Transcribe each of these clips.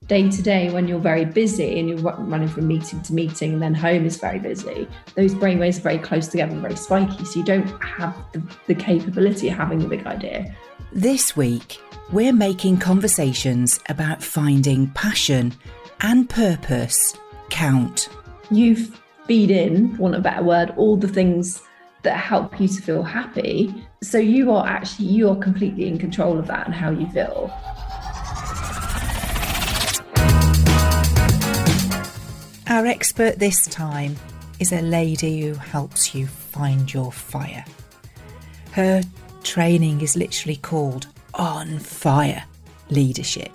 day to day, when you're very busy and you're running from meeting to meeting and then home is very busy, those brainwaves are very close together and very spiky. So you don't have the capability of having the big idea. This week, we're making conversations about finding passion and purpose count. You feed in, for want of a better word, all the things that help you to feel happy. So you are completely in control of that and how you feel. Our expert this time is a lady who helps you find your fire. Her training is literally called On Fire Leadership.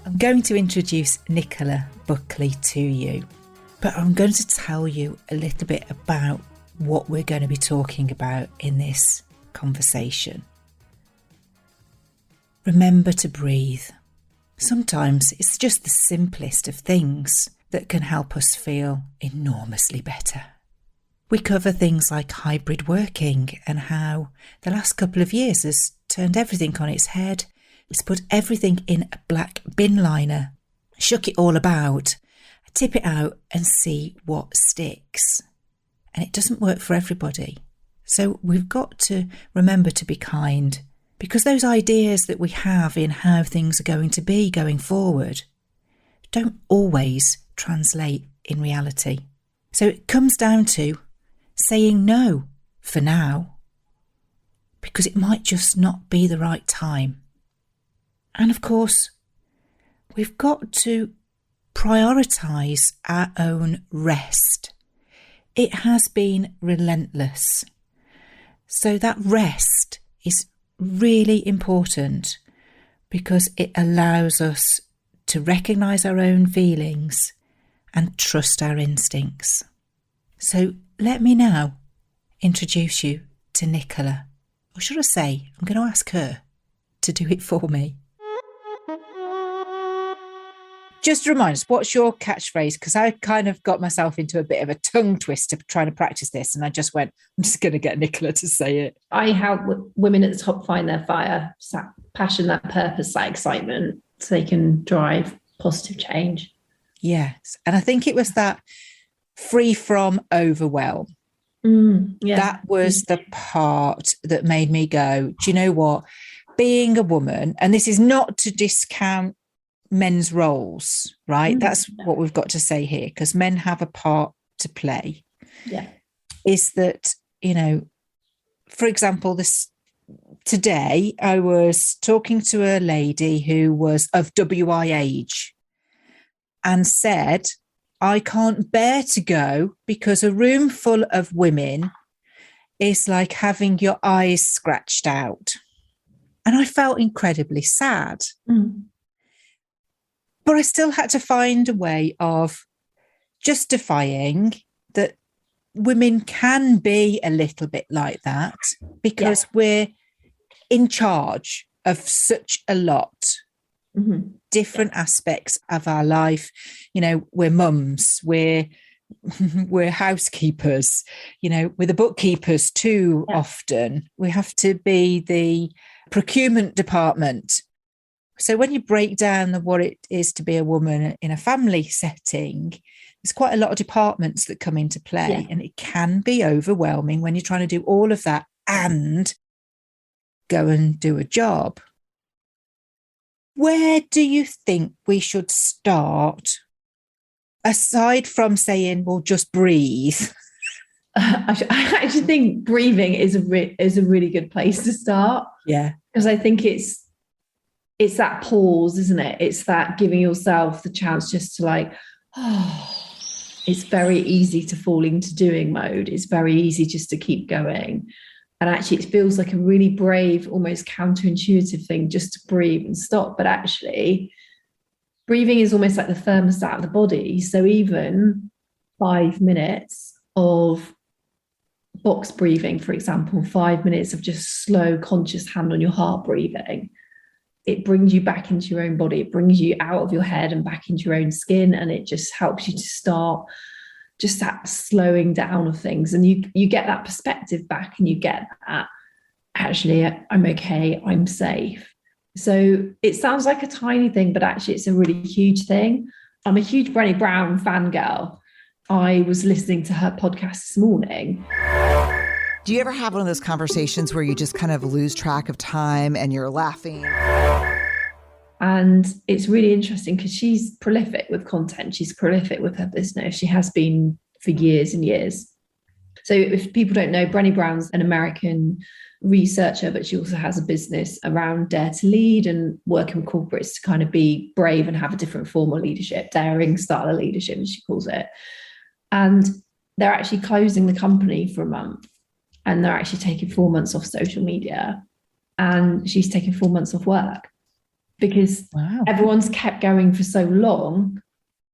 I'm going to introduce Nicola Buckley to you, but I'm going to tell you a little bit about what we're going to be talking about in this conversation. Remember to breathe. Sometimes it's just the simplest of things that can help us feel enormously better. We cover things like hybrid working and how the last couple of years has turned everything on its head. It's put everything in a black bin liner, shook it all about, tip it out and see what sticks. And it doesn't work for everybody. So we've got to remember to be kind, because those ideas that we have in how things are going to be going forward don't always translate in reality. So it comes down to saying no for now, because it might just not be the right time. And of course, we've got to prioritise our own rest. It has been relentless. So that rest is really important because it allows us to recognise our own feelings and trust our instincts. So let me now introduce you to Nicola. Or should I say, I'm going to ask her to do it for me. Just remind us, what's your catchphrase? Because I kind of got myself into a bit of a tongue twister trying to practice this. And I just went, I'm just going to get Nicola to say it. I help women at the top find their fire, that passion, that purpose, that excitement, so they can drive positive change. Yes. And I think it was that free from overwhelm. That was the part that made me go, do you know what? Being a woman, and this is not to discount men's roles, right? That's what we've got to say here, because men have a part to play. Yeah. Is that, you know, for example, today I was talking to a lady who was of WI age and said, I can't bear to go because a room full of women is like having your eyes scratched out. And I felt incredibly sad. But I still had to find a way of justifying that women can be a little bit like that because we're in charge of such a lot. Different aspects of our life. You know, we're mums, we're housekeepers, you know, we're the bookkeepers too often. We have to be the procurement department. So when you break down what it is to be a woman in a family setting, there's quite a lot of departments that come into play, and it can be overwhelming when you're trying to do all of that and go and do a job. Where do you think we should start, aside from saying, well, just breathe? I actually think breathing is a really good place to start. Yeah. Because I think it's that pause, isn't it? It's that giving yourself the chance just to it's very easy to fall into doing mode. It's very easy just to keep going. And actually it feels like a really brave, almost counterintuitive thing just to breathe and stop. But actually breathing is almost like the thermostat of the body. So even 5 minutes of box breathing, for example, 5 minutes of just slow, conscious hand on your heart breathing, it brings you back into your own body. It brings you out of your head and back into your own skin. And it just helps you to start just that slowing down of things. And you get that perspective back, and you get that, actually, I'm okay, I'm safe. So it sounds like a tiny thing, but actually it's a really huge thing. I'm a huge Brené Brown fangirl. I was listening to her podcast this morning. Do you ever have one of those conversations where you just kind of lose track of time and you're laughing? And it's really interesting because she's prolific with content. She's prolific with her business. She has been for years and years. So if people don't know, Brené Brown's an American researcher, but she also has a business around dare to lead and working with corporates to kind of be brave and have a different form of leadership, daring style of leadership, as she calls it. And they're actually closing the company for a month, and they're actually taking 4 months off social media, and she's taking 4 months off work because everyone's kept going for so long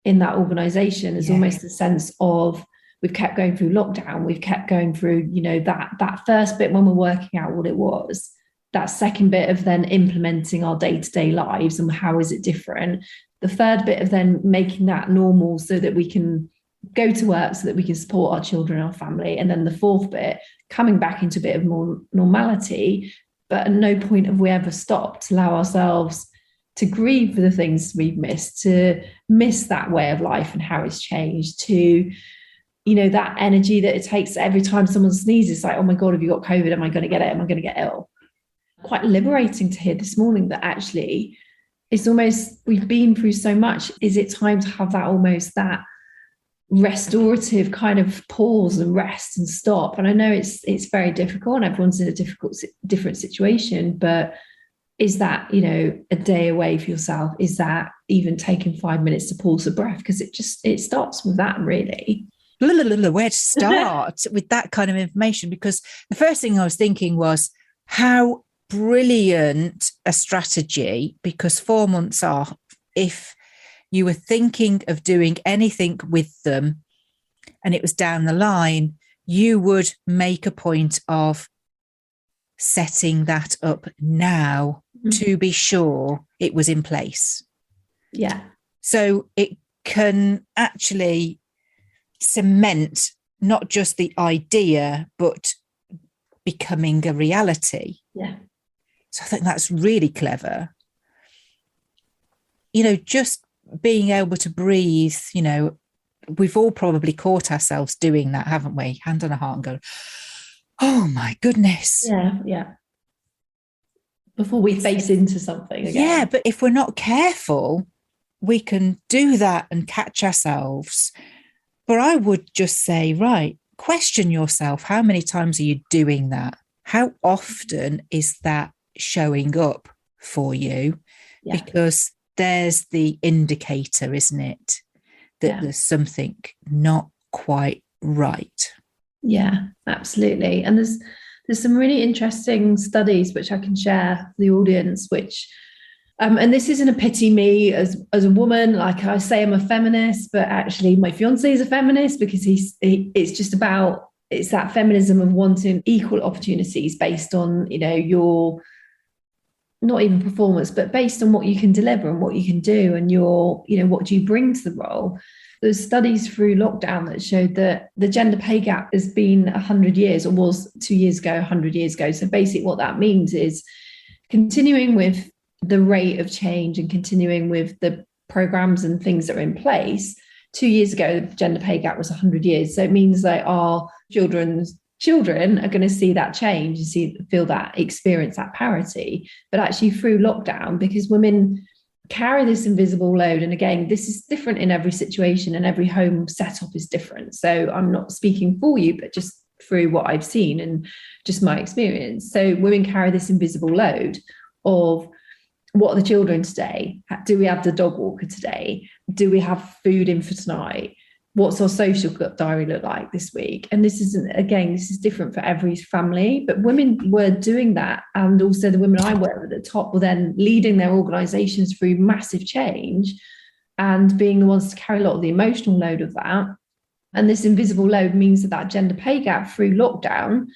in that organization. There's almost a sense of, we've kept going through lockdown. We've kept going through, that first bit when we're working out what it was, that second bit of then implementing our day-to-day lives and how is it different. The third bit of then making that normal so that we can go to work, so that we can support our children and our family. And then the fourth bit, coming back into a bit of more normality, but at no point have we ever stopped to allow ourselves to grieve for the things we've missed, to miss that way of life and how it's changed, to that energy that it takes every time someone sneezes, like, oh my God, have you got COVID? Am I going to get it? Am I going to get ill? Quite liberating to hear this morning that actually it's almost, we've been through so much. Is it time to have that almost that restorative kind of pause and rest and stop? And I know it's very difficult and everyone's in a different situation, but is that, a day away for yourself? Is that even taking 5 minutes to pause a breath? Because it starts with that, really. Where to start with that kind of information? Because the first thing I was thinking was how brilliant a strategy, because 4 months off, if you were thinking of doing anything with them and it was down the line, you would make a point of setting that up now to be sure it was in place. Yeah. So it can actually cement not just the idea, but becoming a reality. Yeah. So I think that's really clever. Just being able to breathe, we've all probably caught ourselves doing that, haven't we? Hand on a heart and go, oh my goodness. Yeah. Before we face into something again. Yeah, but if we're not careful, we can do that and catch ourselves. But I would just say, right, question yourself. How many times are you doing that? How often is that showing up for you? Yeah. Because there's the indicator, isn't it? That there's something not quite right. Yeah, absolutely. And there's some really interesting studies which I can share with the audience, which and this isn't a pity me as a woman. Like I say, I'm a feminist, but actually my fiance is a feminist because it's that feminism of wanting equal opportunities based on, your not even performance, but based on what you can deliver and what you can do and what do you bring to the role. There's studies through lockdown that showed that the gender pay gap has been 100 years, or was 2 years ago, 100 years ago. So basically what that means is continuing with the rate of change and continuing with the programs and things that are in place. 2 years ago, the gender pay gap was 100 years. So it means that our children are going to see that change and feel that, experience that parity. But actually through lockdown, because women carry this invisible load, and again, this is different in every situation and every home setup is different. So I'm not speaking for you, but just through what I've seen and just my experience. So women carry this invisible load of, what are the children today? Do we have the dog walker today? Do we have food in for tonight? What's our social diary look like this week? And this is different for every family, but women were doing that. And also the women I work with at the top were then leading their organizations through massive change and being the ones to carry a lot of the emotional load of that. And this invisible load means that gender pay gap through lockdown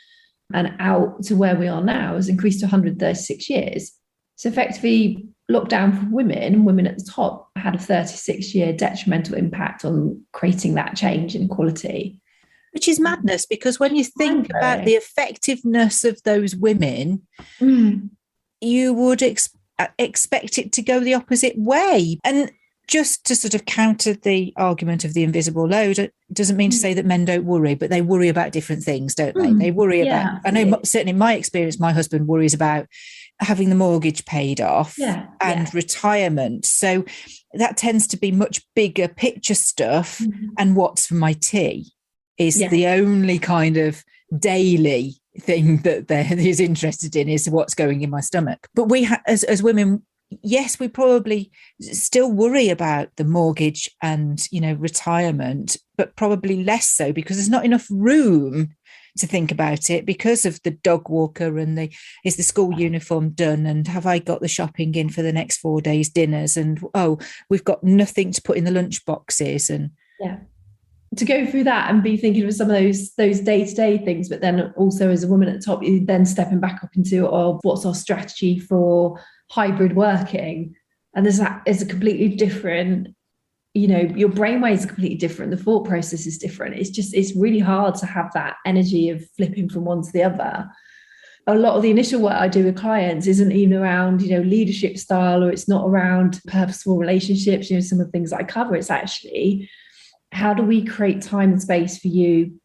and out to where we are now has increased to 136 years. So effectively, lockdown for women at the top had a 36-year detrimental impact on creating that change in quality. Which is madness, because when you think about the effectiveness of those women, you would expect it to go the opposite way. And just to sort of counter the argument of the invisible load, it doesn't mean to say that men don't worry, but they worry about different things, don't they? They worry about, I know certainly in my experience, my husband worries about having the mortgage paid off and retirement. So that tends to be much bigger picture stuff. And what's for my tea is the only kind of daily thing that he's interested in, is what's going in my stomach. But we as women, yes, we probably still worry about the mortgage and, retirement, but probably less so because there's not enough room to think about it because of the dog walker and is the school uniform done, and have I got the shopping in for the next 4 days dinners, and we've got nothing to put in the lunch boxes. And to go through that and be thinking of some of those day-to-day things, but then also as a woman at the top, you then stepping back up into what's our strategy for hybrid working. And there's a completely different, your brainwaves are completely different. The thought process is different. It's really hard to have that energy of flipping from one to the other. A lot of the initial work I do with clients isn't even around, leadership style, or it's not around purposeful relationships, some of the things that I cover. It's actually, how do we create time and space for you,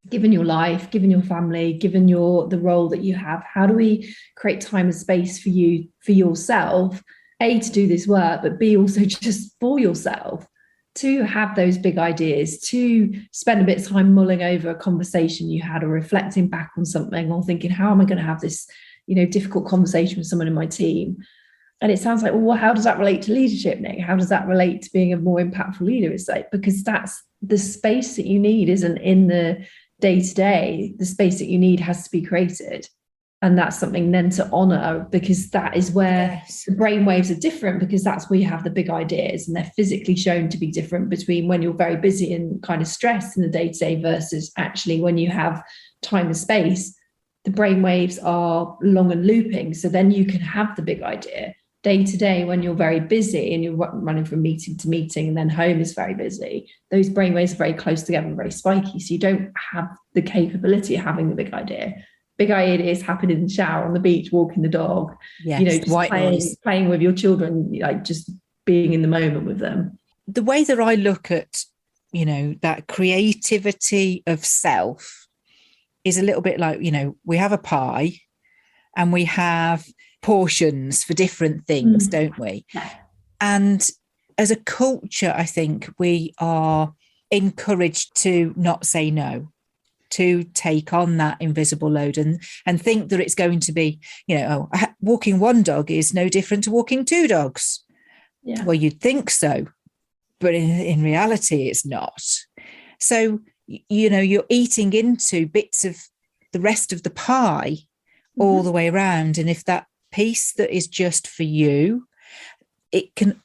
given your life, given your family, given the role that you have? How do we create time and space for you, for yourself, A, to do this work, but B, also just for yourself, to have those big ideas, to spend a bit of time mulling over a conversation you had, or reflecting back on something, or thinking, how am I going to have this, difficult conversation with someone in my team? And it sounds like, well, how does that relate to leadership, Nick? How does that relate to being a more impactful leader? It's like, because that's the space that you need isn't in the day-to-day. The space that you need has to be created. And that's something then to honor, because that is where the brain waves are different, because that's where you have the big ideas, and they're physically shown to be different between when you're very busy and kind of stressed in the day-to-day versus actually when you have time and space. The brain waves are long and looping. So then you can have the big idea. Day to day, when you're very busy and you're running from meeting to meeting, and then home is very busy, those brainwaves are very close together and very spiky. So you don't have the capability of having the big idea. Big ideas happen in the shower, on the beach, walking the dog, just playing with your children, like just being in the moment with them. The way that I look at, that creativity of self is a little bit like, we have a pie and we have portions for different things, don't we? And as a culture, I think we are encouraged to not say no, to take on that invisible load and think that it's going to be, walking one dog is no different to walking two dogs. Well, you'd think so, but in reality, it's not. So, you're eating into bits of the rest of the pie all the way around. And if that piece that is just for you, it can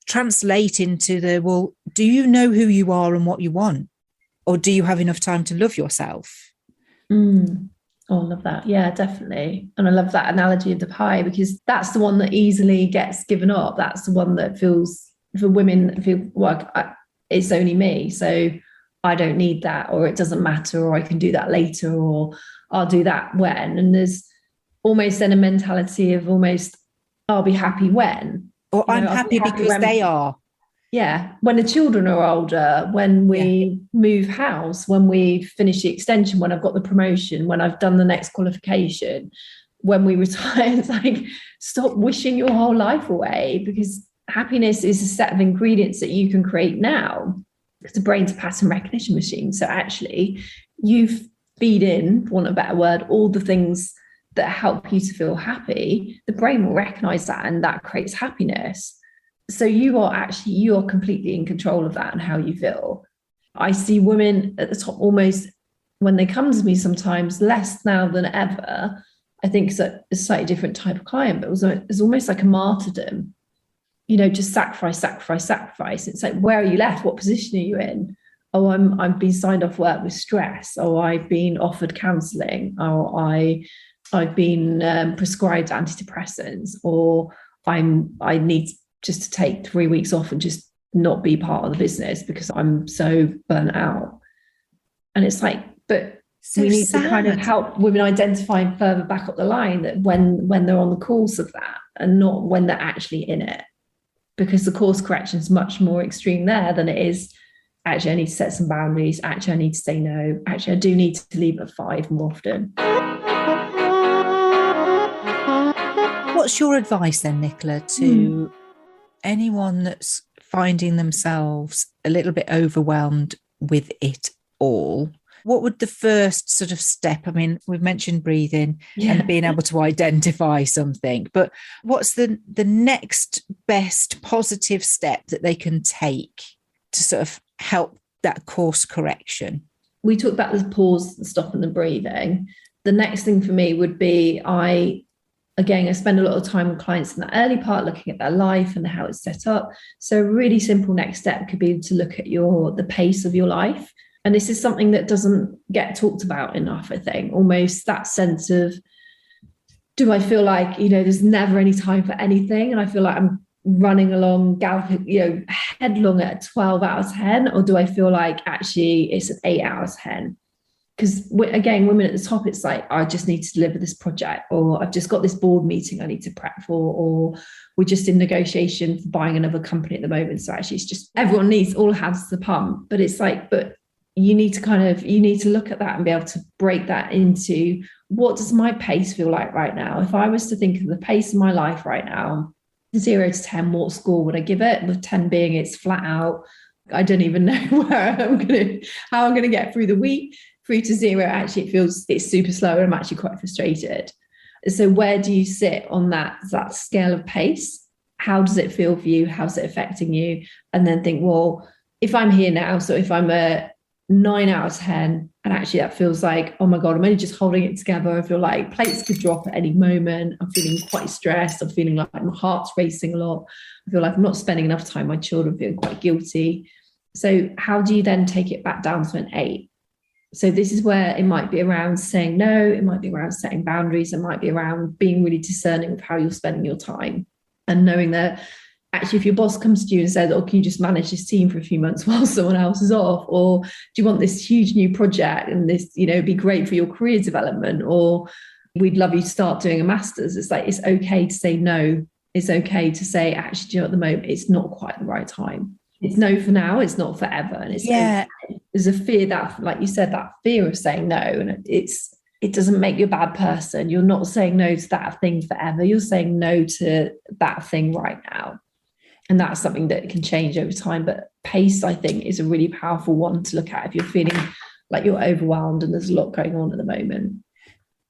translate into do you know who you are and what you want? Or do you have enough time to love yourself? Oh, I love that. Yeah, definitely. And I love that analogy of the pie, because that's the one that easily gets given up. That's the one that feels, for women, it's only me, so I don't need that, or it doesn't matter, or I can do that later, or I'll do that when. And there's almost then a mentality of I'll be happy when. Or I'm happy because they are. Yeah. When the children are older, when we move house, when we finish the extension, when I've got the promotion, when I've done the next qualification, when we retire. It's like, stop wishing your whole life away, because happiness is a set of ingredients that you can create now, because the brain's a pattern recognition machine. So actually you feed in, for want of a better word, all the things that help you to feel happy. The brain will recognize that, and that creates happiness. So you are completely in control of that and how you feel. I see women at the top almost, when they come to me, sometimes less now than ever. I think it's a slightly different type of client, but it's almost like a martyrdom. Just sacrifice. It's like, where are you left? What position are you in? Oh, I've been signed off work with stress. Oh, I've been offered counselling. Oh, I've been prescribed antidepressants, or I need just to take 3 weeks off and just not be part of the business because I'm so burnt out. And it's like, but So we need sad. to kind of help women identify further back up the line that when they're on the course of that and not when they're actually in it, because the course correction is much more extreme there than it is actually I need to set some boundaries, actually I need to say no, actually I do need to leave at 5 more often. What's your advice then, Nicola, to anyone that's finding themselves a little bit overwhelmed with it all? What would the first sort of step? I mean, we've mentioned breathing and being able to identify something, but what's the next best positive step that they can take to sort of help that course correction? We talked about the pause, the stop and the breathing. The next thing for me would be I spend a lot of time with clients in the early part, looking at their life and how it's set up. So a really simple next step could be to look at the pace of your life. And this is something that doesn't get talked about enough, I think. Almost that sense of, do I feel like, there's never any time for anything? And I feel like I'm running along, galloping, headlong at 12 out of 10? Or do I feel like actually it's an 8 out of 10? Because again, women at the top, it's like, I just need to deliver this project, or I've just got this board meeting I need to prep for, or we're just in negotiation for buying another company at the moment. So actually it's just, everyone needs all hands to the pump. But it's like, but you need to look at that and be able to break that into, what does my pace feel like right now? If I was to think of the pace of my life right now, 0 to 10, what score would I give it? With 10 being it's flat out, I don't even know how I'm going to get through the week. 3 to 0, actually it's super slow and I'm actually quite frustrated. So where do you sit on that scale of pace? How does it feel for you? How's it affecting you? And then think, well, if I'm here now, so if I'm a 9 out of 10, and actually that feels like, oh my God, I'm only just holding it together. I feel like plates could drop at any moment. I'm feeling quite stressed. I'm feeling like my heart's racing a lot. I feel like I'm not spending enough time with my children, feeling quite guilty. So how do you then take it back down to an 8? So this is where it might be around saying no, it might be around setting boundaries, it might be around being really discerning of how you're spending your time, and knowing that actually if your boss comes to you and says, oh, can you just manage this team for a few months while someone else is off? Or do you want this huge new project and this, be great for your career development? Or we'd love you to start doing a master's. It's like, it's okay to say no. It's okay to say, actually, at the moment, it's not quite the right time. It's no for now, it's not forever. And it's okay. There's a fear that, like you said, that fear of saying no, and it doesn't make you a bad person. You're not saying no to that thing forever. You're saying no to that thing right now. And that's something that can change over time. But pace, I think, is a really powerful one to look at if you're feeling like you're overwhelmed and there's a lot going on at the moment.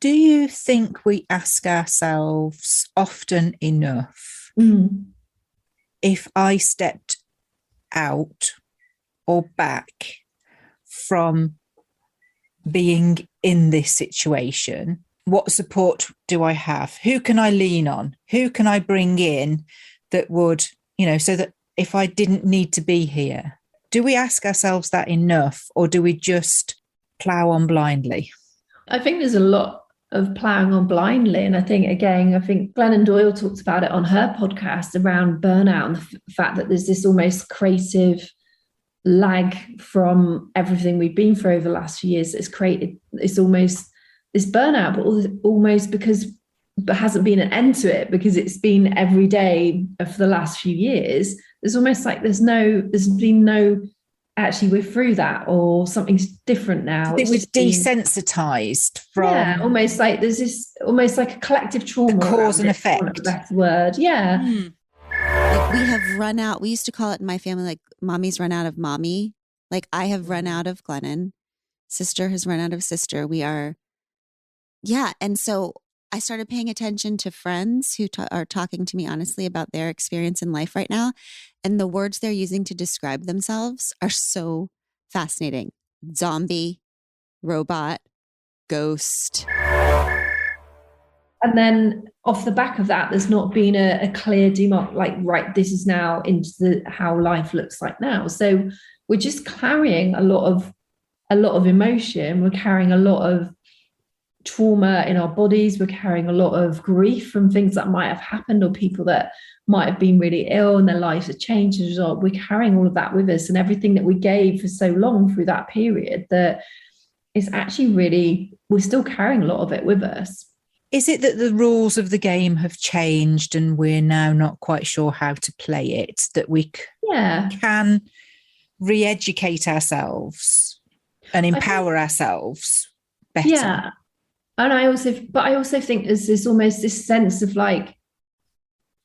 Do you think we ask ourselves often enough, if I stepped out or back from being in this situation, what support do I have? Who can I lean on? Who can I bring in that would, so that if I didn't need to be here? Do we ask ourselves that enough, or do we just plough on blindly? I think there's a lot of ploughing on blindly. And I think Glennon Doyle talked about it on her podcast around burnout and the fact that there's this almost creative lag from everything we've been through over the last few years that's created it's almost this burnout, but almost because there hasn't been an end to it, because it's been every day for the last few years. There's almost like there's been no actually we're through that, or something's different now. I think we're desensitized from almost like there's this almost like a collective trauma, cause and effect, the best word. Like we have run out. We used to call it in my family, like mommy's run out of mommy. Like I have run out of Glennon. Sister has run out of sister. We are, and so I started paying attention to friends who are talking to me honestly about their experience in life right now. And the words they're using to describe themselves are so fascinating. Zombie, robot, ghost. And then off the back of that, there's not been a clear demarc, like, right, this is now into how life looks like now. So we're just carrying a lot of emotion. We're carrying a lot of trauma in our bodies. We're carrying a lot of grief from things that might have happened, or people that might have been really ill and their lives have changed as a result. We're carrying all of that with us, and everything that we gave for so long through that period, that it's actually really, we're still carrying a lot of it with us. Is it that the rules of the game have changed and we're now not quite sure how to play it, that we can re-educate ourselves and empower ourselves better? Yeah. And I also think there's this almost this sense of like,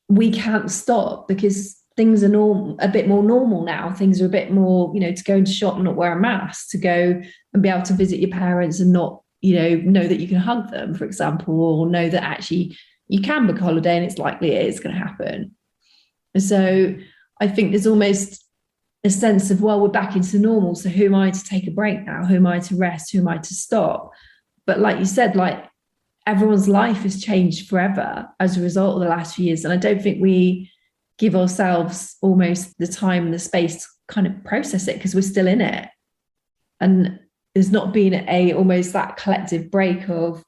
we can't stop because things are a bit more normal now. Things are a bit more, to go into shop and not wear a mask, to go and be able to visit your parents and not, know that you can hug them, for example, or know that actually you can book a holiday and it's likely it is going to happen. So I think there's almost a sense of, well, we're back into normal. So who am I to take a break now? Who am I to rest? Who am I to stop? But like you said, like everyone's life has changed forever as a result of the last few years. And I don't think we give ourselves almost the time and the space to kind of process it because we're still in it. And there's not been almost that collective break of,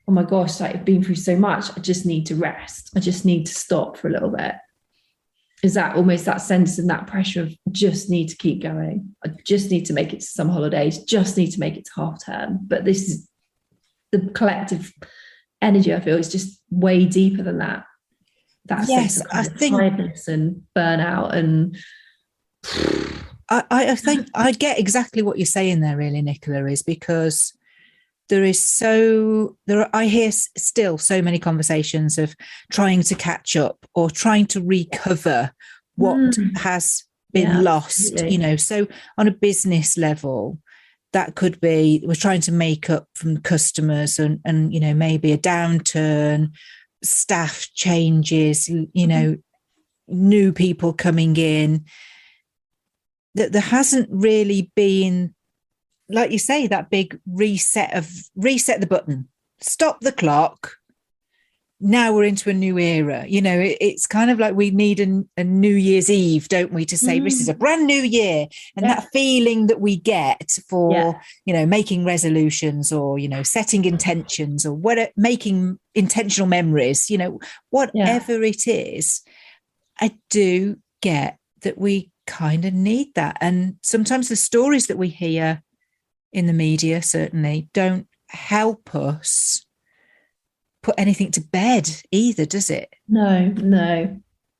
oh my gosh, like I've been through so much. I just need to rest. I just need to stop for a little bit. Is that almost that sense and that pressure of just need to keep going? I just need to make it to some holidays, just need to make it to half term. But this is the collective energy, I feel, is just way deeper than that. That sense of kind of tiredness and burnout. And I think I get exactly what you're saying there, really, Nicola, is because I hear still so many conversations of trying to catch up or trying to recover what has been lost, absolutely. So on a business level, that could be, we're trying to make up from customers and maybe a downturn, staff changes, new people coming in, that there hasn't really been, like you say, that big reset the button, stop the clock. Now we're into a new era. It's kind of like we need a New Year's Eve, don't we, to say this is a brand new year. And that feeling that we get for, making resolutions or, setting intentions or making intentional memories, whatever it is, I do get that we kind of need that. And sometimes the stories that we hear in the media certainly don't help us put anything to bed either, does it? No.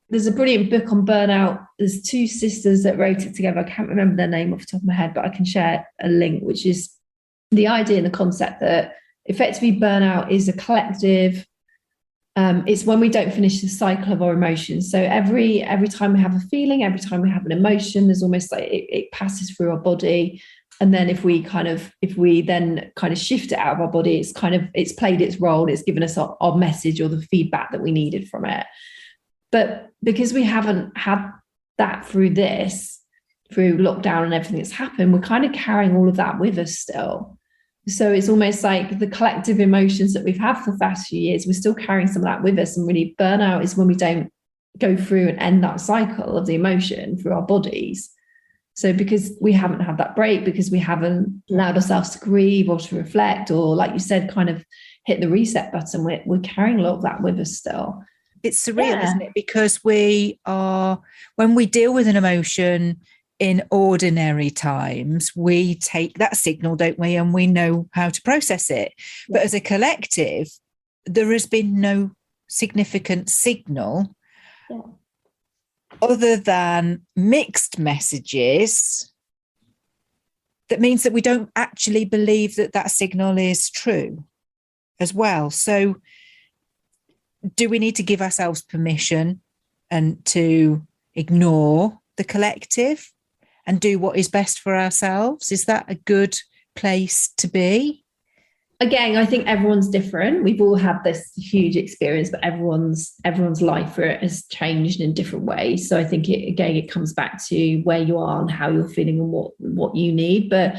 There's a brilliant book on burnout. There's two sisters that wrote it together. I can't remember their name off the top of my head, but I can share a link, which is the idea and the concept that effectively burnout is a collective. It's when we don't finish the cycle of our emotions. So every time we have a feeling, every time we have an emotion, there's almost like it passes through our body. And then if we then shift it out of our body, it's played its role. It's given us our message or the feedback that we needed from it. But because we haven't had that through lockdown and everything that's happened, we're kind of carrying all of that with us still. So it's almost like the collective emotions that we've had for the past few years, we're still carrying some of that with us. And really burnout is when we don't go through and end that cycle of the emotion through our bodies. So because we haven't had that break, because we haven't allowed ourselves to grieve or to reflect, or like you said, kind of hit the reset button, we're carrying a lot of that with us still. It's surreal, isn't it? Because when we deal with an emotion in ordinary times, we take that signal, don't we? And we know how to process it. But as a collective, there has been no significant signal other than mixed messages. That means that we don't actually believe that signal is true as well. So do we need to give ourselves permission and to ignore the collective and do what is best for ourselves? Is that a good place to be? Again, I think everyone's different. We've all had this huge experience, but everyone's life for it has changed in different ways. So I think it comes back to where you are and how you're feeling and what you need. But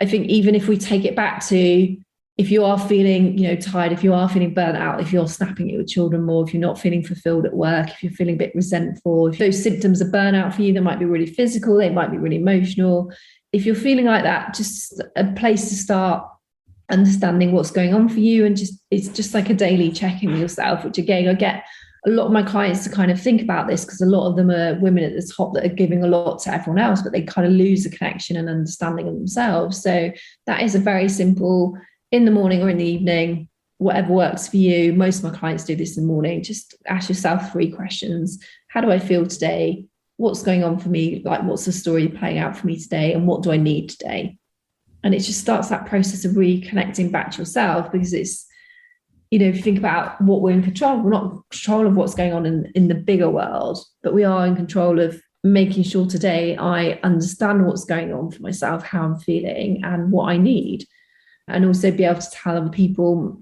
I think even if we take it back to, if you are feeling, tired, if you are feeling burnt out, if you're snapping at your children more, if you're not feeling fulfilled at work, if you're feeling a bit resentful, if those symptoms of burnout for you, they might be really physical, they might be really emotional. If you're feeling like that, just a place to start understanding what's going on for you. And it's just like a daily check-in with yourself, which again, I get a lot of my clients to kind of think about this, because a lot of them are women at the top that are giving a lot to everyone else, but they kind of lose the connection and understanding of themselves. So that is a very simple, in the morning or in the evening, whatever works for you. Most of my clients do this in the morning. Just ask yourself 3 questions. How do I feel today? What's going on for me? Like, what's the story playing out for me today? And what do I need today? And it just starts that process of reconnecting back to yourself, because it's, you know, if you think about what we're in control, we're not in control of what's going on in the bigger world, but we are in control of making sure today I understand what's going on for myself, how I'm feeling and what I need. And also be able to tell other people,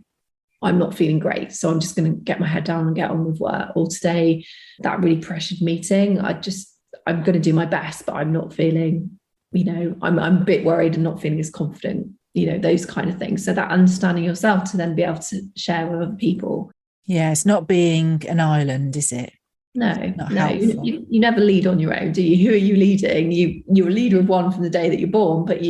I'm not feeling great, so I'm just going to get my head down and get on with work. Or today, that really pressured meeting, I'm going to do my best, but I'm not feeling, you know, I'm a bit worried and not feeling as confident, you know, those kind of things. So that understanding yourself to then be able to share with other people. Yeah, it's not being an island, is it? No. You never lead on your own, do you? Who are you leading? You're a leader of one from the day that you're born, but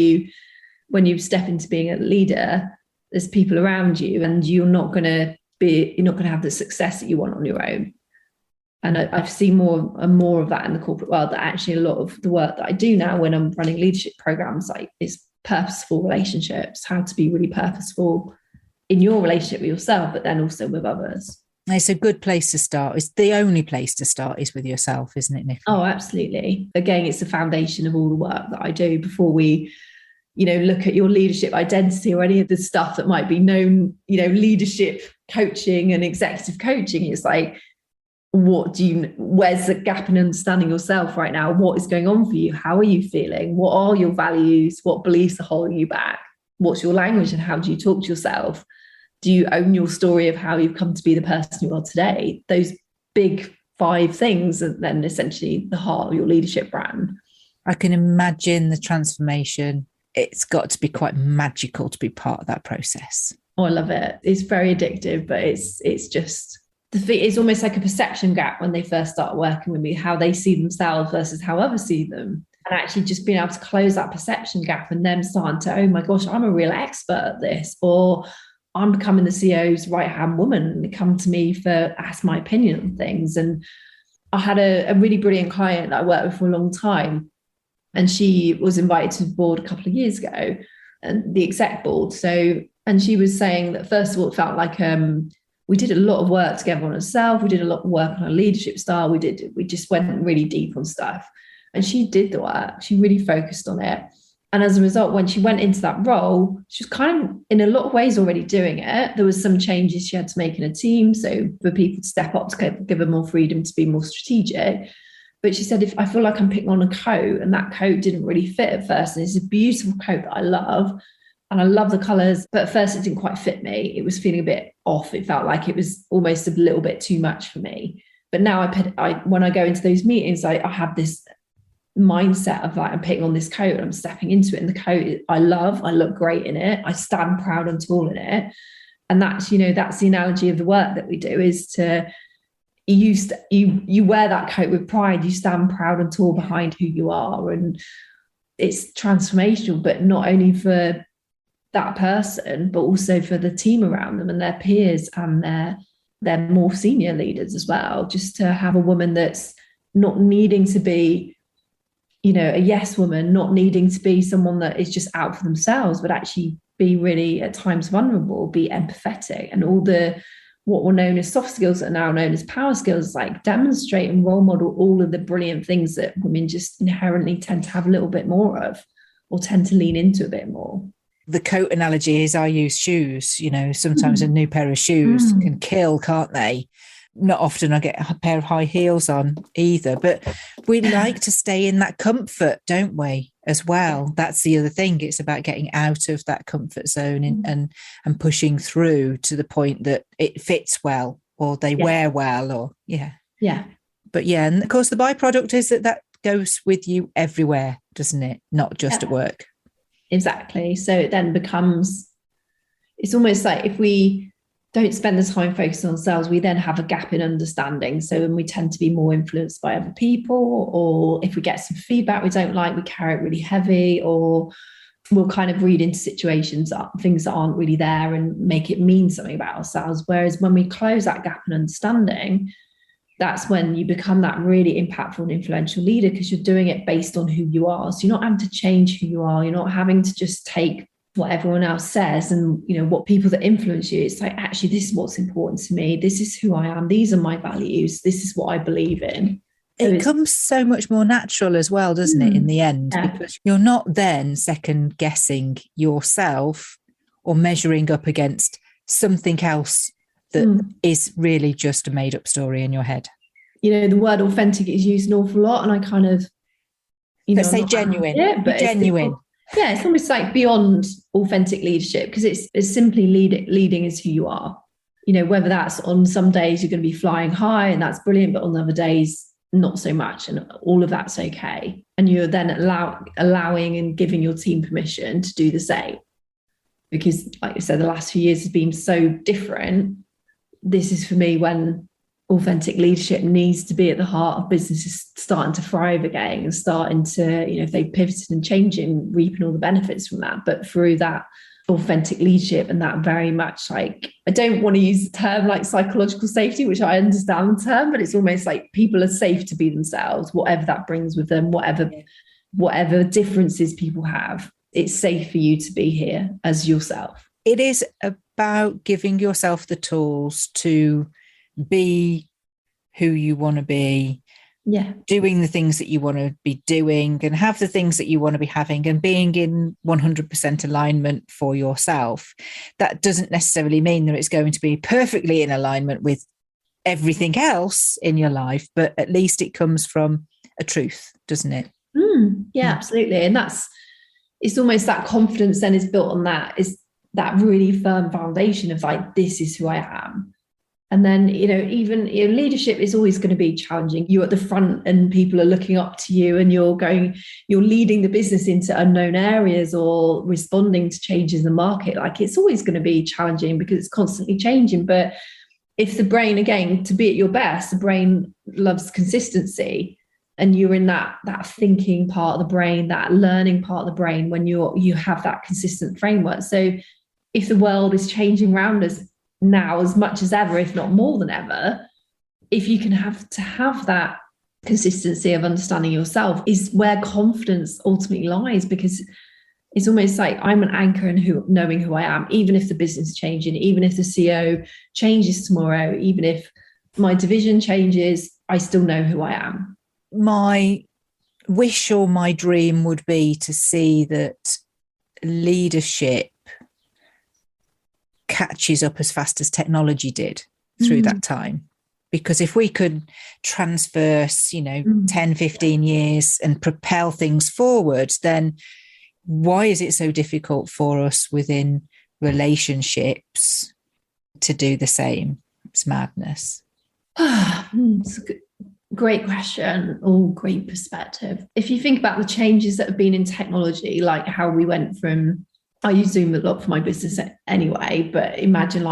when you step into being a leader, there's people around you, and you're not going to have the success that you want on your own. And I've seen more and more of that in the corporate world, that actually a lot of the work that I do now when I'm running leadership programs, like, is purposeful relationships, how to be really purposeful in your relationship with yourself, but then also with others. It's a good place to start. It's the only place to start is with yourself, isn't it, Nicola? Oh, absolutely. Again, it's the foundation of all the work that I do before we, you know, look at your leadership identity or any of the stuff that might be known, you know, leadership coaching and executive coaching. It's like, where's the gap in understanding yourself right now? What is going on for you? How are you feeling? What are your values? What beliefs are holding you back? What's your language and how do you talk to yourself? Do you own your story of how you've come to be the person you are today? Those big 5 things are then essentially the heart of your leadership brand. I can imagine the transformation. It's got to be quite magical to be part of that process. Oh, I love it. It's very addictive, but it's just, it's almost like a perception gap when they first start working with me, how they see themselves versus how others see them. And actually just being able to close that perception gap and them starting to, oh my gosh, I'm a real expert at this, or I'm becoming the CEO's right-hand woman, and they come to me for ask my opinion on things. And I had a really brilliant client that I worked with for a long time, and she was invited to the board a couple of years ago, and the exec board. And she was saying that, first of all, it felt like we did a lot of work together on herself. We did a lot of work on her leadership style. We just went really deep on stuff. And she did the work. She really focused on it. And as a result, when she went into that role, she was kind of in a lot of ways already doing it. There was some changes she had to make in a team. So for people to step up, to give her more freedom to be more strategic. But she said, if I feel like I'm picking on a coat and that coat didn't really fit at first, and it's a beautiful coat that I love, and I love the colours, but at first it didn't quite fit me. It was feeling a bit off. It felt like it was almost a little bit too much for me. But now when I go into those meetings, I have this mindset of like, I'm putting on this coat and I'm stepping into it, and the coat I love, I look great in it, I stand proud and tall in it. And that's, you know, that's the analogy of the work that we do, is to you wear that coat with pride, you stand proud and tall behind who you are. And it's transformational, but not only for that person, but also for the team around them and their peers and their more senior leaders as well. Just to have a woman that's not needing to be, you know, a yes woman, not needing to be someone that is just out for themselves, but actually be really at times vulnerable, be empathetic, and all the what were known as soft skills that are now known as power skills, like demonstrate and role model all of the brilliant things that women just inherently tend to have a little bit more of, or tend to lean into a bit more. The coat analogy is I use shoes. You know, sometimes a new pair of shoes can kill, can't they? Not often I get a pair of high heels on either, but we like to stay in that comfort, don't we, as well? That's the other thing. It's about getting out of that comfort zone and pushing through to the point that it fits well, or they wear well, or But yeah, and of course the byproduct is that goes with you everywhere, doesn't it? Not just at work. Exactly. So it then becomes, it's almost like if we don't spend the time focusing on ourselves, we then have a gap in understanding. So when we tend to be more influenced by other people, or if we get some feedback we don't like, we carry it really heavy, or we'll kind of read into situations, things that aren't really there, and make it mean something about ourselves. Whereas when we close that gap in understanding, that's when you become that really impactful and influential leader, because you're doing it based on who you are. So you're not having to change who you are. You're not having to just take what everyone else says and, you know, what people that influence you. It's like, actually, this is what's important to me. This is who I am. These are my values. This is what I believe in. So it comes so much more natural as well, doesn't it, in the end? Yeah. Because you're not then second guessing yourself or measuring up against something else that is really just a made up story in your head. You know, the word authentic is used an awful lot, and I kind of, you know, let's say genuine. But genuine. It's almost like beyond authentic leadership, because it's simply leading as who you are. You know, whether that's on some days you're going to be flying high and that's brilliant, but on other days not so much, and all of that's okay. And you're then allowing and giving your team permission to do the same. Because, like I said, the last few years has been so different. This is for me when authentic leadership needs to be at the heart of businesses starting to thrive again and starting to, you know, if they pivoted and changing, reaping all the benefits from that. But through that authentic leadership and that very much, like, I don't want to use the term like psychological safety, which I understand the term, but it's almost like people are safe to be themselves, whatever that brings with them, whatever differences people have. It's safe for you to be here as yourself. It is about giving yourself the tools to be who you want to be, doing the things that you want to be doing and have the things that you want to be having, and being in 100% alignment for yourself. That doesn't necessarily mean that it's going to be perfectly in alignment with everything else in your life, but at least it comes from a truth, doesn't it? Absolutely. And it's almost that confidence then is built on that, is that really firm foundation of like, this is who I am. And then, you know, even, you know, leadership is always going to be challenging. You're at the front and people are looking up to you, and you're leading the business into unknown areas or responding to changes in the market. Like, it's always going to be challenging because it's constantly changing. But if the brain, again, to be at your best, the brain loves consistency, and you're in that thinking part of the brain, that learning part of the brain, when you have that consistent framework. So if the world is changing around us now as much as ever, if not more than ever, if you can have that consistency of understanding yourself, is where confidence ultimately lies. Because it's almost like I'm an anchor in knowing who I am, even if the business is changing, even if the CEO changes tomorrow, even if my division changes, I still know who I am. My wish or my dream would be to see that leadership catches up as fast as technology did through that time. Because if we could transverse, 10, 15 years and propel things forward, then why is it so difficult for us within relationships to do the same? It's madness. It's a great question. Great perspective. If you think about the changes that have been in technology, like how we went from, I use Zoom a lot for my business anyway, but imagine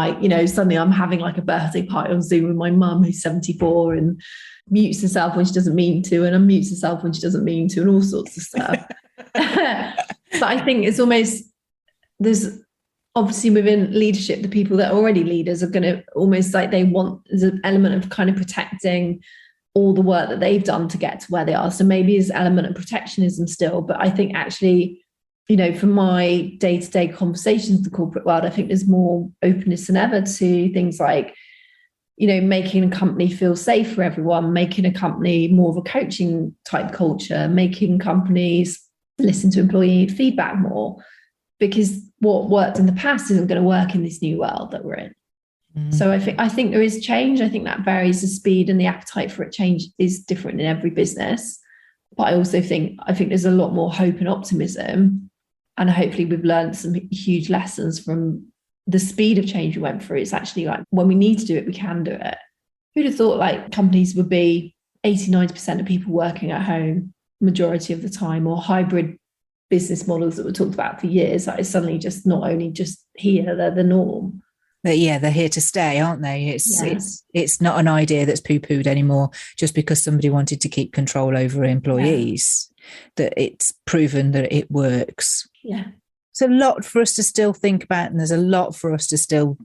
suddenly I'm having like a birthday party on Zoom with my mum who's 74 and mutes herself when she doesn't mean to, and unmutes herself when she doesn't mean to, and all sorts of stuff. But I think it's almost, there's obviously within leadership, the people that are already leaders are going to almost like there's an element of kind of protecting all the work that they've done to get to where they are. So maybe there's an element of protectionism still, but I think actually, from my day-to-day conversations in the corporate world, I think there's more openness than ever to things like, making a company feel safe for everyone, making a company more of a coaching type culture, making companies listen to employee feedback more, because what worked in the past isn't going to work in this new world that we're in. So I think there is change. I think that varies. The speed and the appetite for it change is different in every business. But I also think there's a lot more hope and optimism. And hopefully we've learned some huge lessons from the speed of change we went through. It's actually like when we need to do it, we can do it. Who'd have thought like companies would be 80, 90% of people working at home majority of the time, or hybrid business models that were talked about for years. That is suddenly just not only just here, they're the norm. But yeah, they're here to stay, aren't they? It's not an idea that's poo-pooed anymore just because somebody wanted to keep control over employees. That it's proven that it works. Yeah. It's a lot for us to still think about, and there's a lot for us to still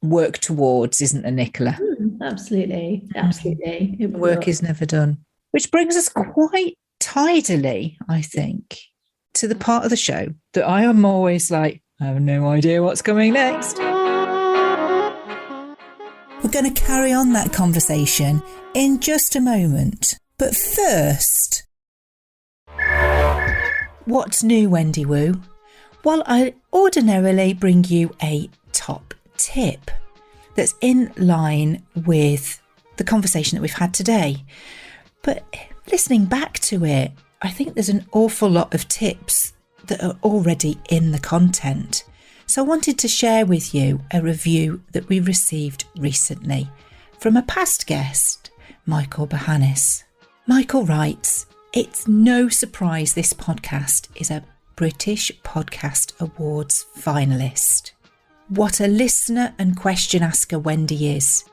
work towards, isn't there, Nicola? Absolutely. Absolutely. Work is never done. Which brings us quite tidily, I think, to the part of the show that I am always like, I have no idea what's coming next. We're going to carry on that conversation in just a moment. But first, what's new, Wendy Woo? Well, I ordinarily bring you a top tip that's in line with the conversation that we've had today. But listening back to it, I think there's an awful lot of tips that are already in the content. So I wanted to share with you a review that we received recently from a past guest, Michael Bahanis. Michael writes, "It's no surprise this podcast is a British Podcast Awards finalist. What a listener and question asker Wendy is.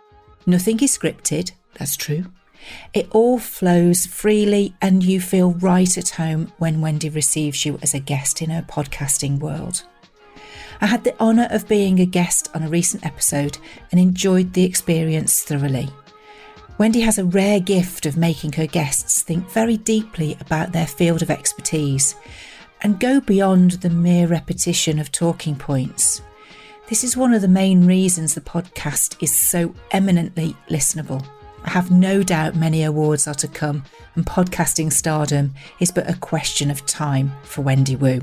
Nothing is scripted, that's true. It all flows freely and you feel right at home when Wendy receives you as a guest in her podcasting world. I had the honour of being a guest on a recent episode and enjoyed the experience thoroughly. Wendy has a rare gift of making her guests think very deeply about their field of expertise and go beyond the mere repetition of talking points. This is one of the main reasons the podcast is so eminently listenable. I have no doubt many awards are to come and podcasting stardom is but a question of time for Wendy Woo."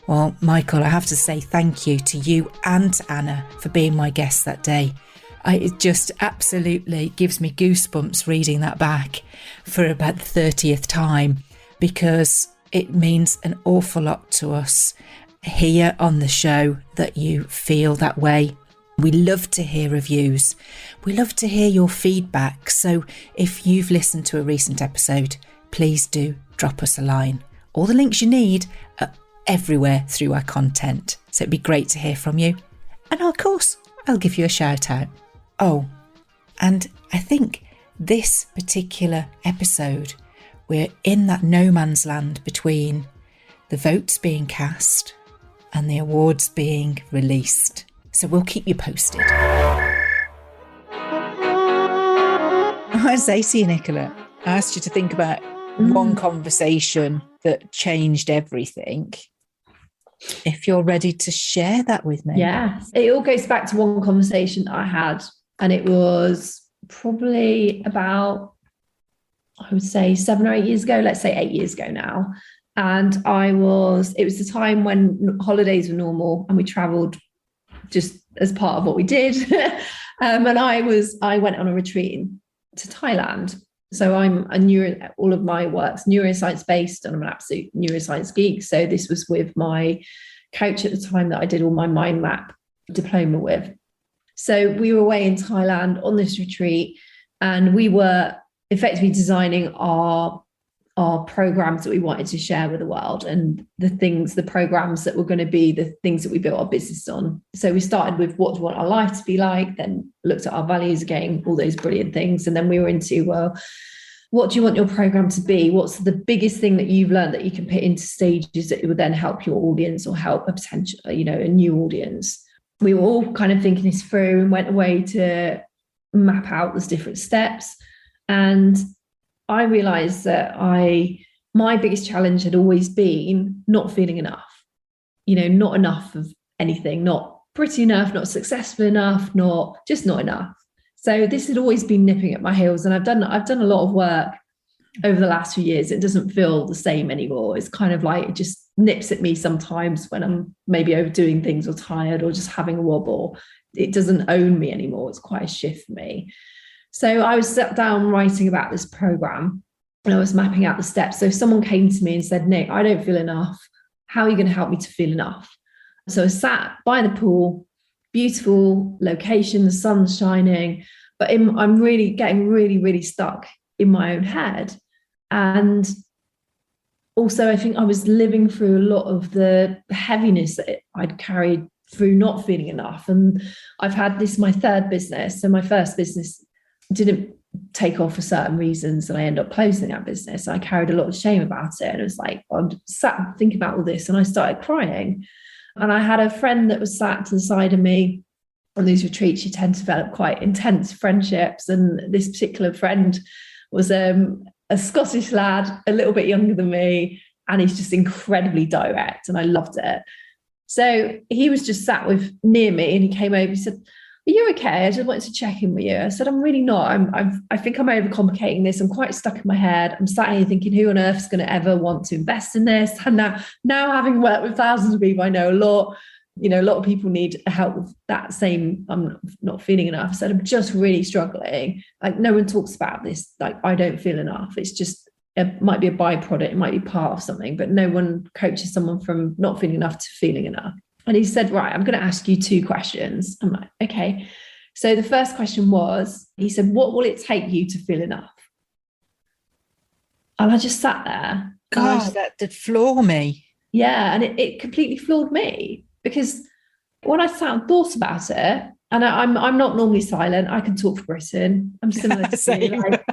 Well, Michael, I have to say thank you to you and to Anna for being my guest that day. It just absolutely gives me goosebumps reading that back for about the 30th time, because it means an awful lot to us here on the show that you feel that way. We love to hear reviews. We love to hear your feedback. So if you've listened to a recent episode, please do drop us a line. All the links you need are everywhere through our content. So it'd be great to hear from you. And of course, I'll give you a shout out. Oh, and I think this particular episode, we're in that no man's land between the votes being cast and the awards being released. So we'll keep you posted. I say to you, Nicola, I asked you to think about one conversation that changed everything. If you're ready to share that with me. Yes. It all goes back to one conversation that I had, and it was probably about, I would say 7 or 8 years ago, let's say 8 years ago now. And it was the time when holidays were normal and we travelled just as part of what we did. And I went on a retreat to Thailand. So all of my work's neuroscience based, and I'm an absolute neuroscience geek. So this was with my coach at the time that I did all my mind map diploma with. So we were away in Thailand on this retreat, and we were effectively designing our programs that we wanted to share with the world, and the programs that were going to be the things that we built our business on. So we started with what do we want our life to be like, then looked at our values again, all those brilliant things. And then we were into, well, what do you want your program to be? What's the biggest thing that you've learned that you can put into stages that would then help your audience or help a potential, a new audience? We were all kind of thinking this through and went away to map out those different steps. And I realized that my biggest challenge had always been not feeling enough, not enough of anything, not pretty enough, not successful enough, not enough. So this had always been nipping at my heels, and I've done a lot of work over the last few years. It doesn't feel the same anymore. It's kind of like it just nips at me sometimes when I'm maybe overdoing things or tired or just having a wobble. It doesn't own me anymore. It's quite a shift for me. So I was sat down writing about this program, and I was mapping out the steps. So if someone came to me and said, "Nick, I don't feel enough. How are you going to help me to feel enough?" So I sat by the pool, beautiful location, the sun's shining, but I'm really getting really, really stuck in my own head. And also I think I was living through a lot of the heaviness that I'd carried through not feeling enough. And I've had this, my third business. So my first business didn't take off for certain reasons, and I ended up closing that business. I carried a lot of shame about it, and it was like I sat thinking about all this, and I started crying. And I had a friend that was sat to the side of me, on these retreats, you tend to develop quite intense friendships. And this particular friend was a Scottish lad, a little bit younger than me, and he's just incredibly direct, and I loved it. So he was just sat near me, and he came over. He said, "Are you okay? I just wanted to check in with you." I said, "I'm really not. I think I'm overcomplicating this. I'm quite stuck in my head. I'm sat here thinking, who on earth is going to ever want to invest in this?" And now having worked with thousands of people, I know a lot. A lot of people need help with that same, I'm not feeling enough. I said, "I'm just really struggling. Like, no one talks about this. Like, I don't feel enough. It's just, it might be a byproduct. It might be part of something, but no one coaches someone from not feeling enough to feeling enough." And he said, "Right, I'm going to ask you 2 questions." I'm like, "Okay." So the first question was, he said, "What will it take you to feel enough?" And I just sat there. God, that did floor me. Yeah. And it completely floored me, because when I sat and thought about it, and I'm not normally silent. I can talk for Britain. I'm similar to you, like,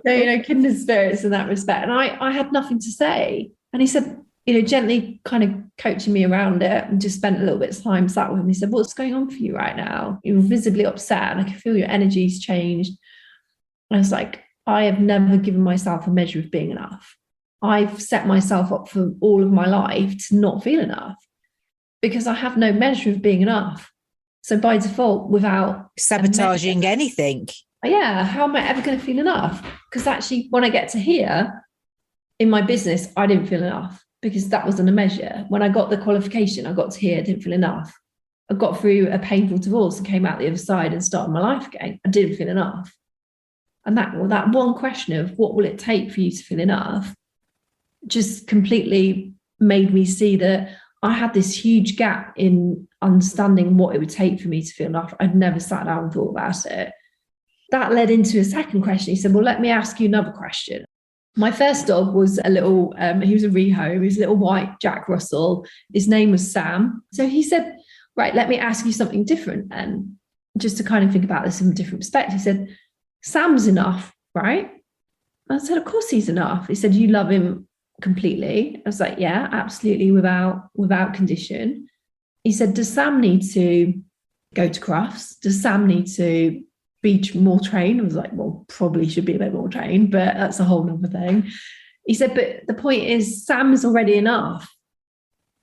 so, kindred spirits in that respect. And I had nothing to say. And he said, gently kind of coaching me around it, and just spent a little bit of time sat with him. He said, "What's going on for you right now? You're visibly upset, and I can feel your energy's changed." And I was like, I have never given myself a measure of being enough. I've set myself up for all of my life to not feel enough, because I have no measure of being enough. So by default, without sabotaging anything. Yeah, how am I ever going to feel enough? Because actually, when I get to here in my business, I didn't feel enough, because that wasn't a measure. When I got the qualification, I got to here, I didn't feel enough. I got through a painful divorce and came out the other side and started my life again. I didn't feel enough. And that one question of what will it take for you to feel enough just completely made me see that I had this huge gap in understanding what it would take for me to feel enough. I'd never sat down and thought about it. That led into a second question. He said, "Well, let me ask you another question." My first dog was a little, he was a reho, he was a little white Jack Russell. His name was Sam. So he said, "Right, let me ask you something different then," just to kind of think about this from a different perspective. He said, "Sam's enough, right?" I said, "Of course he's enough." He said, "You love him completely?" I was like, "Yeah, absolutely, without condition." He said, "Does Sam need to go to crafts? Does Sam need to be more trained?" I was like, "Well, probably should be a bit more trained, but that's a whole other thing." He said, "But the point is, Sam is already enough.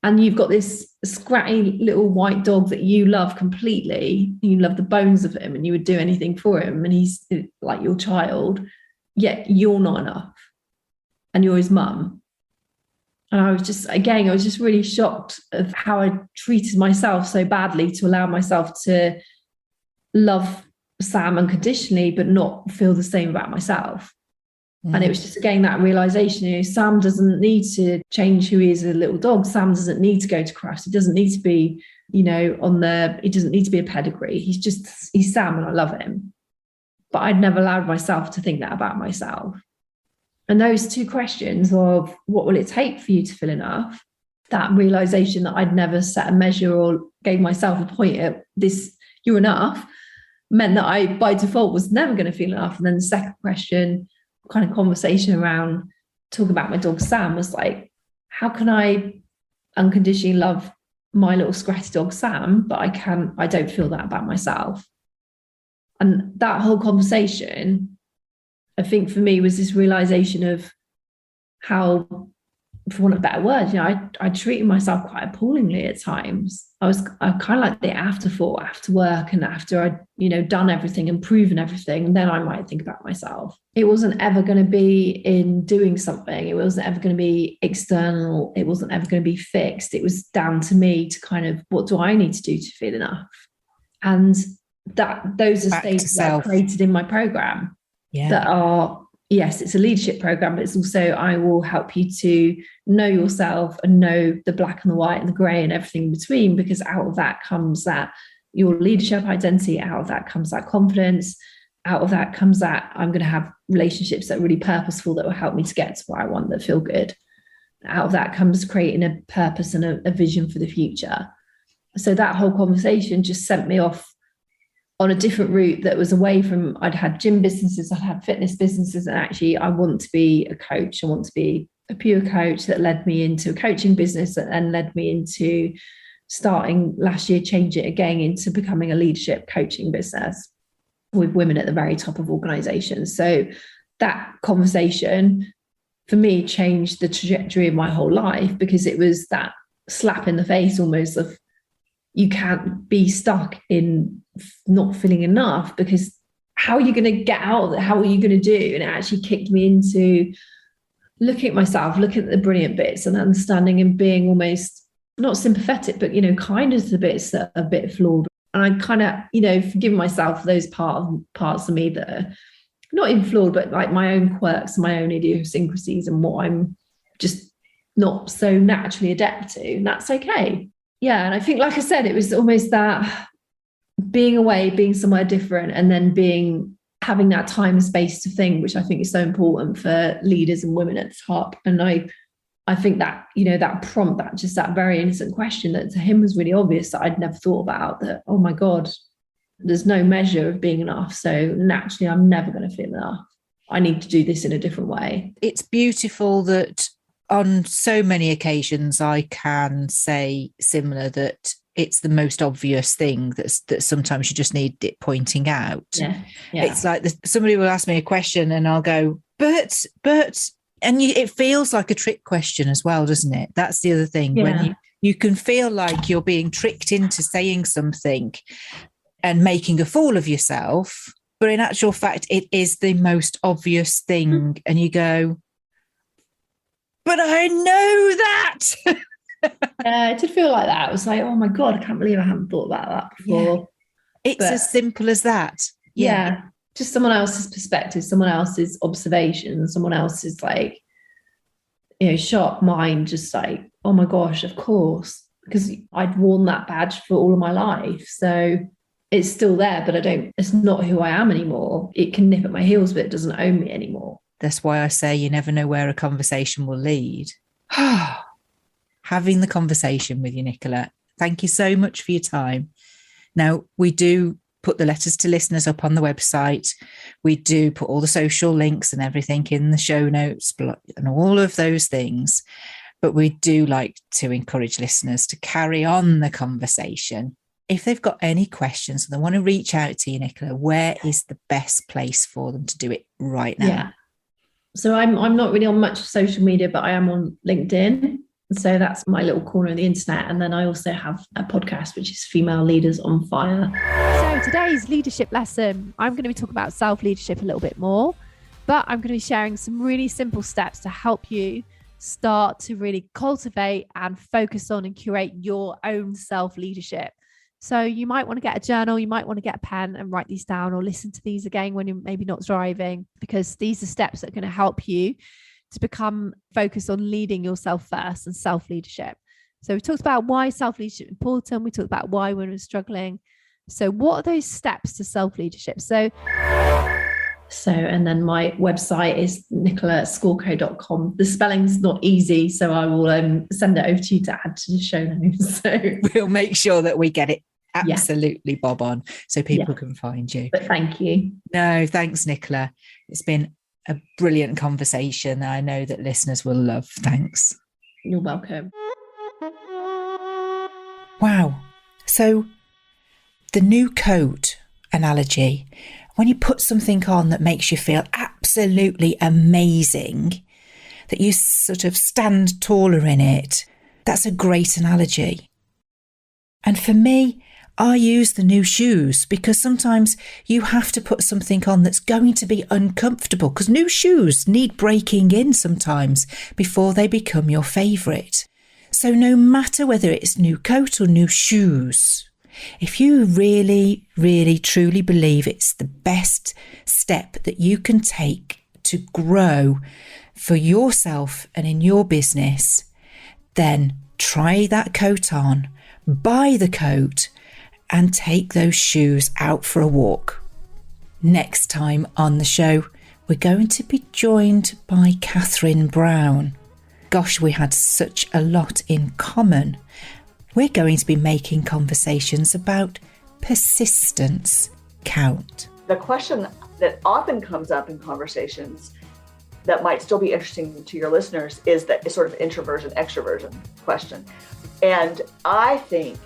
And you've got this scratty little white dog that you love completely. You love the bones of him, and you would do anything for him. And he's like your child, yet you're not enough. And you're his mum." And I was just really shocked of how I treated myself so badly to allow myself to love Sam unconditionally, but not feel the same about myself. And it was just, again, that realization, Sam doesn't need to change who he is as a little dog. Sam doesn't need to go to crafts. He doesn't need to be, he doesn't need to be a pedigree. He's Sam, and I love him. But I'd never allowed myself to think that about myself. And those 2 questions of what will it take for you to feel enough, that realization that I'd never set a measure or gave myself a point at this, you're enough, meant that I, by default, was never going to feel enough. And then the second question, kind of conversation around talking about my dog Sam, was like, how can I unconditionally love my little scratty dog Sam, but I don't feel that about myself? And that whole conversation, I think for me, was this realization of how, for want of better words, I treated myself quite appallingly at times. I kind of like the afterthought after work, and after I'd done everything and proven everything, and then I might think about myself. It wasn't ever going to be in doing something. It wasn't ever going to be external. It wasn't ever going to be fixed. It was down to me to kind of, what do I need to do to feel enough? And those are stages that I created in my program. Yeah. That are, yes, it's a leadership program, but it's also, I will help you to know yourself and know the black and the white and the grey and everything in between, because out of that comes that your leadership identity, out of that comes that confidence, out of that comes that I'm going to have relationships that are really purposeful, that will help me to get to where I want, that feel good. Out of that comes creating a purpose and a vision for the future. So that whole conversation just sent me off on a different route that was away from, I'd had gym businesses, I'd had fitness businesses, and actually I want to be a coach. I want to be a pure coach. That led me into a coaching business, that then led me into starting last year, change it again into becoming a leadership coaching business with women at the very top of organizations. So that conversation for me changed the trajectory of my whole life, because it was that slap in the face almost of, you can't be stuck in not feeling enough, because how are you going to get out of it? How are you going to do? And it actually kicked me into looking at myself, looking at the brilliant bits and understanding and being almost not sympathetic, but, kind of the bits that are a bit flawed. And I kind of, forgive myself those parts of me that are not even flawed, but like my own quirks, my own idiosyncrasies and what I'm just not so naturally adept to. And that's okay. Yeah. And I think, like I said, it was almost that being away, being somewhere different, and then having that time and space to think, which I think is so important for leaders and women at the top. And I think that, that prompt, that very innocent question that to him was really obvious, that I'd never thought about, that, oh my God, there's no measure of being enough. So naturally, I'm never going to feel enough. I need to do this in a different way. It's beautiful that on so many occasions I can say similar, that it's the most obvious thing that sometimes you just need it pointing out. Yeah. It's like somebody will ask me a question and I'll go, but, and it feels like a trick question as well, doesn't it? That's the other thing. Yeah. When you can feel like you're being tricked into saying something and making a fool of yourself, but in actual fact, it is the most obvious thing. And you go, but I know that. It did feel like that. I was like, oh my God, I can't believe I hadn't thought about that before. Yeah. It's as simple as that. Yeah. Just someone else's perspective, someone else's observation, someone else's sharp mind, just like, oh my gosh, of course, because I'd worn that badge for all of my life. So it's still there, but it's not who I am anymore. It can nip at my heels, but it doesn't own me anymore. That's why I say you never know where a conversation will lead. Having the conversation with you, Nicola. Thank you so much for your time. Now, we do put the letters to listeners up on the website. We do put all the social links and everything in the show notes and all of those things. But we do like to encourage listeners to carry on the conversation. If they've got any questions and they want to reach out to you, Nicola, where is the best place for them to do it right now? Yeah. So I'm not really on much social media, but I am on LinkedIn. So that's my little corner of the internet. And then I also have a podcast, which is Female Leaders on Fire. So today's leadership lesson, I'm going to be talking about self-leadership a little bit more, but I'm going to be sharing some really simple steps to help you start to really cultivate and focus on and curate your own self-leadership. So you might want to get a journal, you might want to get a pen and write these down, or listen to these again when you're maybe not driving, because these are steps that are going to help you to become focused on leading yourself first and self-leadership. So we talked about why self-leadership is important. We talked about why women are struggling. So what are those steps to self-leadership? So, and then my website is nicolascorco.com. The spelling's not easy, so I will send it over to you to add to the show notes. So we'll make sure that we get it absolutely bob on so people can find you. But thank you. No, thanks, Nicola. It's been a brilliant conversation. I know that listeners will love. Thanks. You're welcome. Wow. So the new coat analogy, when you put something on that makes you feel absolutely amazing, that you sort of stand taller in it, that's a great analogy. And for me, I use the new shoes because sometimes you have to put something on that's going to be uncomfortable, because new shoes need breaking in sometimes before they become your favourite. So no matter whether it's new coat or new shoes, if you really, really, truly believe it's the best step that you can take to grow for yourself and in your business, then try that coat on, buy the coat, and take those shoes out for a walk. Next time on the show, we're going to be joined by Catherine Brown. Gosh, we had such a lot in common. We're going to be making conversations about persistence count. The question that often comes up in conversations that might still be interesting to your listeners is that sort of introversion, extroversion question. And I think